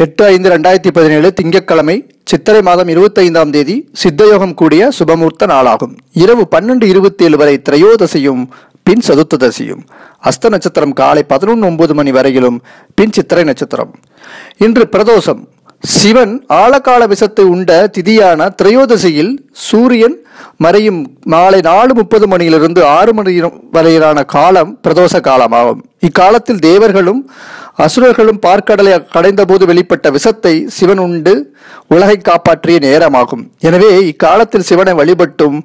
8/5/2017 திங்கட்கிழமை சித்திரை மாதம் 25ஆம் தேதி சித்தயோகம் கூடிய சுபமுகூர்த்த நாளாகும். இரவு 12:27 வரை திரையோதசியும் பின் சதுர்த்ததசியும். அஸ்த நட்சத்திரம் காலை 11:09 மணி வரையிலும் பின் சித்திரை நட்சத்திரம். இன்று பிரதோஷம். சிவன் ஆழகால விஷத்தை உண்ட திதியான திரையோதசியில் சூரியன் மறையும் மாலை 4:30 மணியிலிருந்து 6 மணி வரையிலான காலம் பிரதோஷ காலமாகும். இக்காலத்தில் தேவர்களும் அசுரர்களும் பார்க்கடலை கடைந்த போது வெளிப்பட்ட விஷத்தை சிவன் உண்டு உலகை காப்பாற்றிய நேரமாகும். எனவே இக்காலத்தில் சிவனை வழிபட்டும்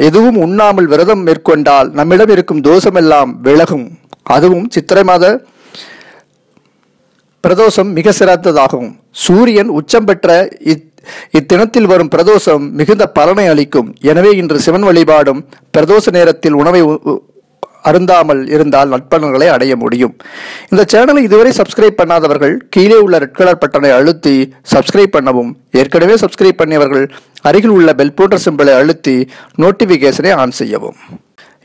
எதுவும் உண்ணாமல் விரதம் மேற்கொண்டால் நம்மிடம் இருக்கும் தோஷமெல்லாம் விலகும். அதுவும் சித்திரை மாத பிரதோஷம் மிக சிறந்ததாகும். சூரியன் உச்சம் பெற்ற இத்தினத்தில் வரும் பிரதோஷம் மிகுந்த பலனை அளிக்கும். எனவே இன்று சிவன் வழிபாடும் பிரதோஷ நேரத்தில் உணவை அருந்தாமல் இருந்தால் நற்பலன்களை அடைய முடியும். இந்த சேனலை இதுவரை சப்ஸ்கிரைப் பண்ணாதவர்கள் கீழே உள்ள ரெட் கலர் பட்டனை அழுத்தி சப்ஸ்கிரைப் பண்ணவும். ஏற்கனவே சப்ஸ்கிரைப் பண்ணியவர்கள் அருகில் உள்ள பெல் போன்ற சிம்பலை அழுத்தி நோட்டிபிகேஷனை ஆன் செய்யவும்.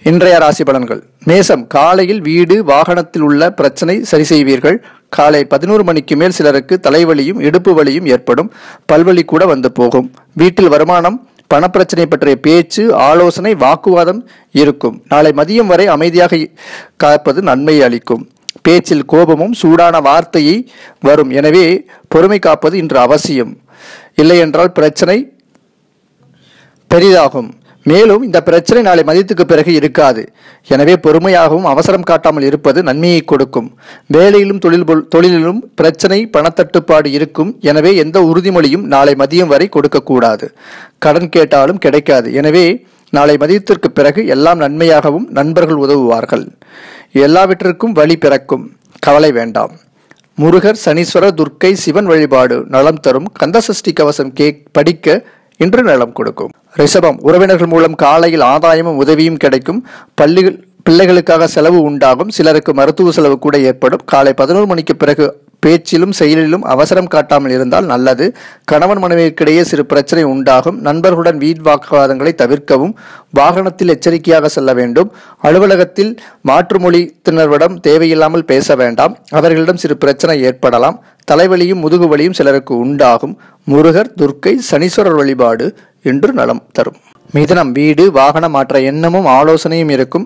இன்றைய ராசி பலன்கள். மேசம். காலையில் வீடு வாகனத்தில் உள்ள பிரச்சனை சரி செய்வீர்கள். காலை 11 மணிக்கு மேல் சிலருக்கு தலைவலியும் இடுப்பு வலியும் ஏற்படும். பல்வலி கூட வந்து போகும். வீட்டில் வருமானம், பணப்பிரச்சனை பற்றிய பேச்சு, ஆலோசனை, வாக்குவாதம் இருக்கும். நாளை மதியம் வரை அமைதியாக காப்பது நன்மையை அளிக்கும். பேச்சில் கோபமும் சூடான வார்த்தையை வரும். எனவே பொறுமை காப்பது இன்று அவசியம். இல்லையென்றால் பிரச்சனை பெரிதாகும். மேலும் இந்த பிரச்சனை நாளை மதியத்துக்கு பிறகு இருக்காது. எனவே பொறுமையாகவும் அவசரம் காட்டாமல் இருப்பது நன்மையை கொடுக்கும். வேலையிலும் தொழிலிலும் பிரச்சனை, பணத்தட்டுப்பாடு இருக்கும். எனவே எந்த உறுதிமொழியும் நாளை மதியம் வரை கொடுக்கக்கூடாது. கடன் கேட்டாலும் கிடைக்காது. எனவே நாளை மதியத்திற்கு பிறகு எல்லாம் நன்மையாகவும் நண்பர்கள் உதவுவார்கள். எல்லாவற்றிற்கும் வழி பிறக்கும். கவலை வேண்டாம். முருகர், சனீஸ்வரர், துர்க்கை, சிவன் வழிபாடு நலம் தரும். கந்தசஷ்டி கவசம் படிக்க இன்று நலம் கொடுக்கும். ரிஷபம். உறவினர்கள் மூலம் காலையில் ஆதாயமும் உதவியும் கிடைக்கும். பிள்ளைகளுக்காக செலவு உண்டாகும். சிலருக்கு மருத்துவ செலவு கூட ஏற்படும். காலை 11 மணிக்கு பிறகு பேச்சிலும் செயலிலும் அவசரம் காட்டாமல் இருந்தால் நல்லது. கணவன் மனைவிக்கிடையே சிறு பிரச்சனை உண்டாகும். நண்பர்களுடன் வீண் வாக்குவாதங்களை தவிர்க்கவும். வாகனத்தில் எச்சரிக்கையாக செல்ல வேண்டும். அலுவலகத்தில் மாற்றுமொழித்தினரிடம் தேவையில்லாமல் பேச வேண்டாம். அவர்களிடம் சிறு பிரச்சனை ஏற்படலாம். தலைவலியும் முதுகு வலியும் சிலருக்கு உண்டாகும். முருகர், துர்க்கை, சனீஸ்வரர் வழிபாடு இன்று நலம் தரும். மிதுனம். வீடு வாகனம் மாற்ற எண்ணமும் ஆலோசனையும் இருக்கும்.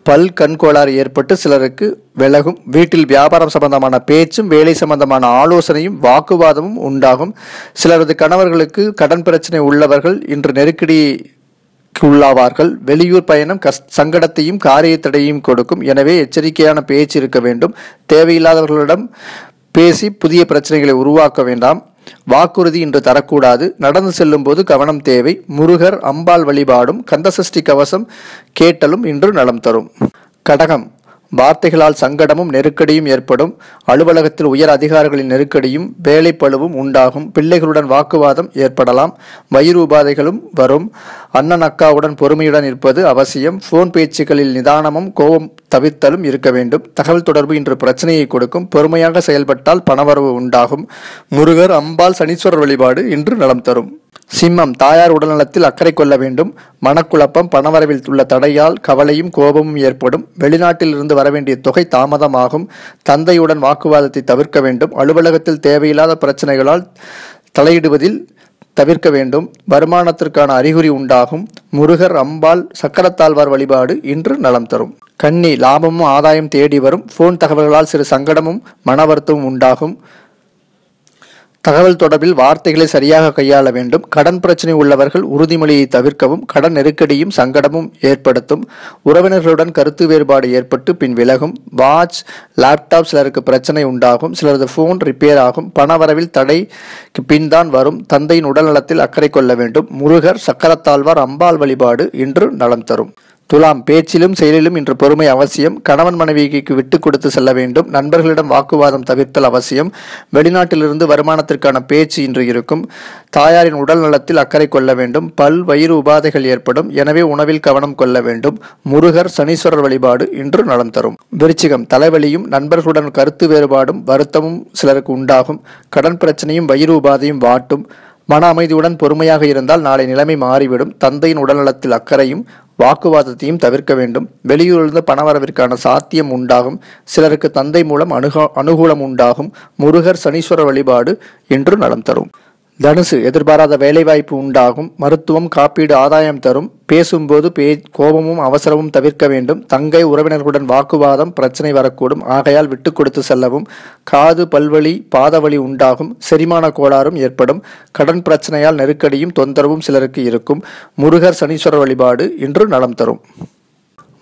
பல் கண் கோளாறு ஏற்பட்டு சிலருக்கு விலகும். வீட்டில் வியாபாரம் சம்பந்தமான பேச்சும் வேலை சம்பந்தமான ஆலோசனையும் வாக்குவாதமும் உண்டாகும். சிலரது கணவர்களுக்கு கடன் பிரச்சனை உள்ளவர்கள் இன்று நெருக்கடி உள்ளாவார்கள். வெளியூர் பயணம் சங்கடத்தையும் காரிய தடையும் கொடுக்கும். எனவே எச்சரிக்கையான பேச்சு இருக்க வேண்டும். தேவையில்லாதவர்களிடம் பேசி புதிய பிரச்சனைகளை உருவாக்க வேண்டாம். வாக்குறுதி இன்று தரக்கூடாது. நடந்து செல்லும் போது கவனம் தேவை. முருகர், அம்பாள் வழிபாடும் கந்தசஷ்டி கவசம் கேட்டலும் இன்று நலம் தரும். கடகம். வார்த்தைகளால் சங்கடமும் நெருக்கடியும் ஏற்படும். அலுவலகத்தில் உயர் அதிகாரிகளின் நெருக்கடியும் வேலை பளுவும் உண்டாகும். பிள்ளைகளுடன் வாக்குவாதம் ஏற்படலாம். வயிறு உபாதைகளும் வரும். அண்ணன் அக்காவுடன் பொறுமையுடன் இருப்பது அவசியம். போன் பேச்சுக்களில் நிதானமும் கோபம் தவிர்த்தலும் இருக்க வேண்டும். தகவல் தொடர்பு இன்று பிரச்சனையை கொடுக்கும். பொறுமையாக செயல்பட்டால் பணவரவு உண்டாகும். முருகர், அம்பாள், சனீஸ்வரர் வழிபாடு இன்று நலம் தரும். சிம்மம். தாயார் உடல்நலத்தில் அக்கறை கொள்ள வேண்டும். மனக்குழப்பம், பணவரவில் உள்ள தடையால் கவலையும் கோபமும் ஏற்படும். வெளிநாட்டில் இருந்து வரவேண்டிய தொகை தாமதமாகும். தந்தையுடன் வாக்குவாதத்தை தவிர்க்க வேண்டும். அலுவலகத்தில் தேவையில்லாத பிரச்சனைகளால் தலையிடுவதில் தவிர்க்க வேண்டும். வருமானத்திற்கான அறிகுறி உண்டாகும். முருகர், அம்பாள், சக்கரத்தாழ்வார் வழிபாடு இன்று நலம் தரும். கன்னி. லாபமும் ஆதாயம் தேடி வரும். போன் தகவல்களால் சிறு சங்கடமும் மன வருத்தமும் உண்டாகும். தகவல் தொடர்பில் வார்த்தைகளை சரியாக கையாள வேண்டும். கடன் பிரச்சனை உள்ளவர்கள் உறுதிமொழியை தவிர்க்கவும். கடன் நெருக்கடியும் சங்கடமும் ஏற்படுத்தும். உறவினர்களுடன் கருத்து வேறுபாடு ஏற்பட்டு பின் விலகும். வாட்ச், லேப்டாப் சிலருக்கு பிரச்சனை உண்டாகும். சிலரது போன் ரிப்பேர் ஆகும். பணவரவில் தடைக்கு பின் தான் வரும். தந்தையின் உடல்நலத்தில் அக்கறை கொள்ள வேண்டும். முருகர், சக்கரத்தாழ்வார், அம்பாள் வழிபாடு இன்று நலம் தரும். துலாம். பேச்சிலும் செயலிலும் இன்று பொறுமை அவசியம். கணவன் மனைவிக்கு விட்டு கொடுத்து செல்ல வேண்டும். நண்பர்களிடம் வாக்குவாதம் தவிர்த்தல் அவசியம். வெளிநாட்டிலிருந்து வருமானத்திற்கான பேச்சு இன்று இருக்கும். தாயாரின் உடல் நலத்தில் அக்கறை கொள்ள வேண்டும். பல், வயிறு உபாதைகள் ஏற்படும். எனவே உணவில் கவனம் கொள்ள வேண்டும். முருகர், சனீஸ்வரர் வழிபாடு இன்று நலம் தரும். விருச்சிகம். தலைவலியும் நண்பர்களுடன் கருத்து வேறுபாடும் வருத்தமும் சிலருக்கு உண்டாகும். கடன் பிரச்சனையும் வயிறு உபாதையும் வாட்டும். மன அமைதியுடன் பொறுமையாக இருந்தால் நாளை நிலைமை மாறிவிடும். தந்தையின் உடல்நலத்தில் அக்கறையும் வாக்குவாதத்தையும் தவிர்க்க வேண்டும். வெளியூரிலிருந்து பணவரவிற்கான சாத்தியம் உண்டாகும். சிலருக்கு தந்தை மூலம் அனுகூலம் உண்டாகும். முருகர் சனீஸ்வரர் வழிபாடு இன்று நலம் தரும். தனுசு, எதிர்பாராத வேலைவாய்ப்பு உண்டாகும். மருத்துவம், காப்பீடு ஆதாயம் தரும். பேசும்போது கோபமும் அவசரமும் தவிர்க்க வேண்டும். தங்கை உறவினர்களுடன் வாக்குவாதம் பிரச்சனை வரக்கூடும். ஆகையால் விட்டு கொடுத்து செல்லவும். காது, பல்வலி, பாதவலி உண்டாகும். செரிமான கோளாறும் ஏற்படும். கடன் பிரச்சனையால் நெருக்கடியும் தொந்தரவும் சிலருக்கு இருக்கும். முருகர் சனீஸ்வரர் வழிபாடு இன்று நலம் தரும்.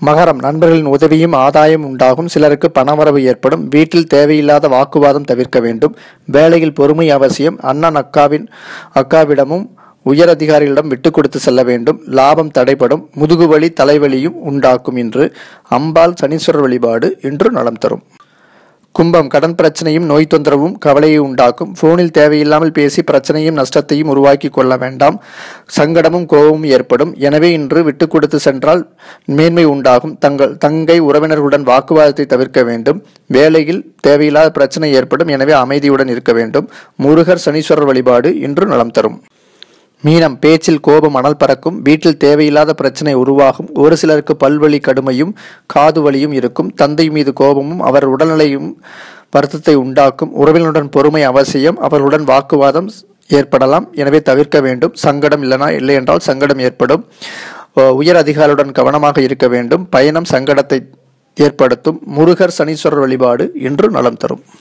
மகரம், நண்பர்களின் உதவியும் ஆதாயம் உண்டாகும். சிலருக்கு பணவரவு ஏற்படும். வீட்டில் தேவையில்லாத வாக்குவாதம் தவிர்க்க வேண்டும். வேலையில் பொறுமை அவசியம். அண்ணன் அக்காவிடமும் உயர் அதிகாரிகளிடம் விட்டு கொடுத்து செல்ல வேண்டும். லாபம் தடைபடும். முதுகுவலி, தலைவலியும் உண்டாக்கும். இன்று அம்பாள் சனீஸ்வரர் வழிபாடு இன்று நலம் தரும். கும்பம், கடன் பிரச்சனையும் நோய் தொந்தரவும் கவலையை உண்டாக்கும். போனில் தேவையில்லாமல் பேசி பிரச்சனையும் நஷ்டத்தையும் உருவாக்கி கொள்ள வேண்டாம். சங்கடமும் கோபமும் ஏற்படும். எனவே இன்று விட்டு கொடுத்து சென்றால் மேன்மை உண்டாகும். தங்கை உறவினர்களுடன் வாக்குவாதத்தை தவிர்க்க வேண்டும். வேலையில் தேவையில்லாத பிரச்சனை ஏற்படும். எனவே அமைதியுடன் இருக்க வேண்டும். முருகர் சனீஸ்வரர் வழிபாடு இன்று நலம் தரும். மீனம், பேச்சில் கோபம் அனல் பறக்கும். வீட்டில் தேவையில்லாத பிரச்சனை உருவாகும். ஒரு சிலருக்கு பல்வலி கடுமையும் காது வலியும் இருக்கும். தந்தை மீது கோபமும் அவர் உடல்நிலையும் வருத்தத்தை உண்டாக்கும். உறவினருடன் பொறுமை அவசியம். அவர்களுடன் வாக்குவாதம் ஏற்படலாம். எனவே தவிர்க்க வேண்டும். சங்கடம் இல்லை என்றால் சங்கடம் ஏற்படும். உயர் அதிகாரியுடன் கவனமாக இருக்க வேண்டும். பயணம் சங்கடத்தை ஏற்படுத்தும். முருகர் சனீஸ்வரர் வழிபாடு இன்று நலம் தரும்.